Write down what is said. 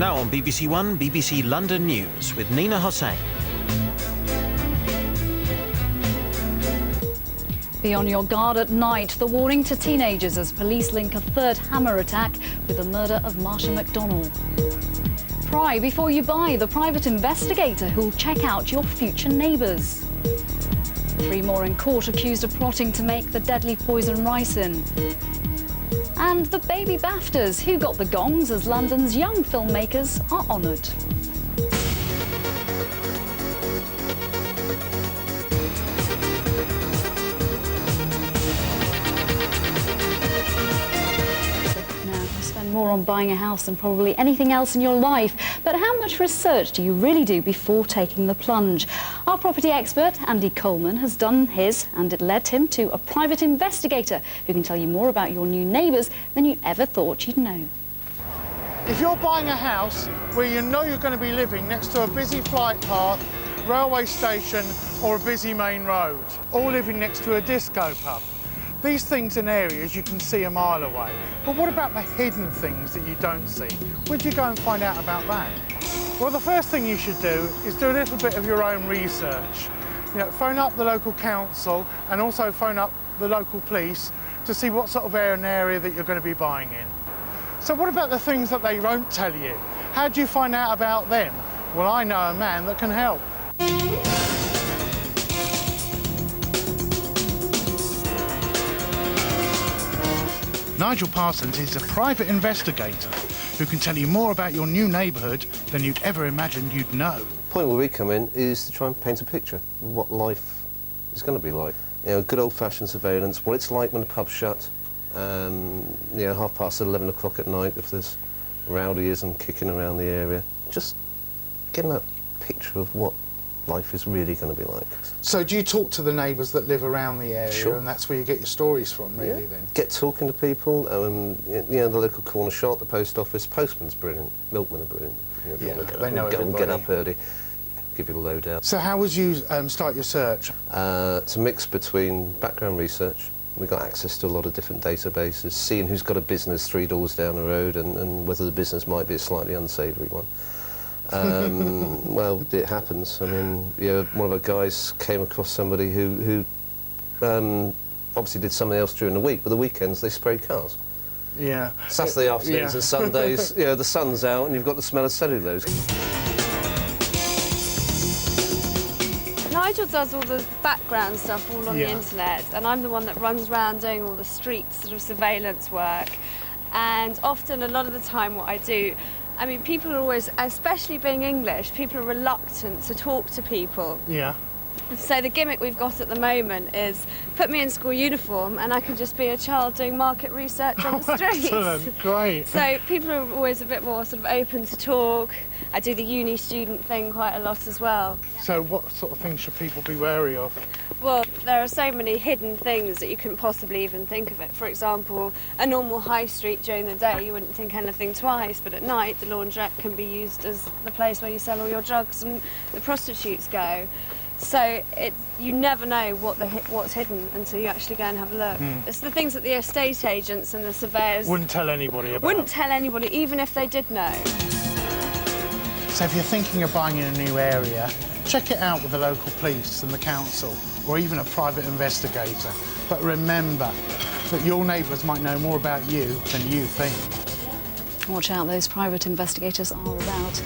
Now on BBC One, BBC London News with Nina Hossain. Be on your guard at night. The warning to teenagers as police link a third hammer attack with the murder of Marsha McDonnell. Pry before you buy. The private investigator who'll check out your future neighbours. 3 more in court accused of plotting to make the deadly poison ricin. And the baby BAFTAs. Who got the gongs as London's young filmmakers are honoured. More on buying a house than probably anything else in your life. But how much research do you really do before taking the plunge? Our property expert, Andy Coleman, has done his, and it led him to a private investigator who can tell you more about your new neighbours than you ever thought you'd know. If you're buying a house where you know you're going to be living next to a busy flight path, railway station or a busy main road, or living next to a disco pub, these things in areas you can see a mile away. But what about the hidden things that you don't see? Where'd you go and find out about that? Well, the first thing you should do is do a little bit of your own research. You know, phone up the local council and also phone up the local police to see what sort of area that you're going to be buying in. So what about the things that they won't tell you? How do you find out about them? Well, I know a man that can help. Nigel Parsons is a private investigator who can tell you more about your new neighbourhood than you'd ever imagined you'd know. The point where we come in is to try and paint a picture of what life is going to be like. You know, good old-fashioned surveillance, what it's like when the pub's shut, you know, 11:30 o'clock at night if there's rowdyism kicking around the area. Just getting that picture of what life is really going to be like. So do you talk to the neighbours that live around the area? Sure. And that's where you get your stories from, really, then? Get talking to people, you know, the local corner shop, the post office, postman's brilliant, milkmen are brilliant. You know, they know everybody. Get up early, give you a load out. So how would you start your search? It's a mix between background research. We've got access to a lot of different databases, seeing who's got a business 3 doors down the road and whether the business might be a slightly unsavoury one. Well, it happens. I mean, you know, one of our guys came across somebody who obviously did something else during the week, but the weekends they spray cars. Yeah. Saturday afternoons and Sundays, you know, the sun's out and you've got the smell of cellulose. Nigel does all the background stuff all on the internet, and I'm the one that runs around doing all the street sort of surveillance work. And often, a lot of the time, what I do, I mean, people are always, especially being English, people are reluctant to talk to people. Yeah. So the gimmick we've got at the moment is put me in school uniform and I can just be a child doing market research on the streets. Excellent, great. So people are always a bit more sort of open to talk. I do the uni student thing quite a lot as well. So what sort of things should people be wary of? Well, there are so many hidden things that you couldn't possibly even think of it. For example, a normal high street during the day, you wouldn't think anything twice, but at night the laundrette can be used as the place where you sell all your drugs and the prostitutes go. So you never know what's hidden until you actually go and have a look. It's the things that the estate agents and the surveyors wouldn't tell anybody about. Wouldn't tell anybody, even if they did know. So if you're thinking of buying in a new area, check it out with the local police and the council, or even a private investigator. But remember that your neighbours might know more about you than you think. Watch out, those private investigators are about.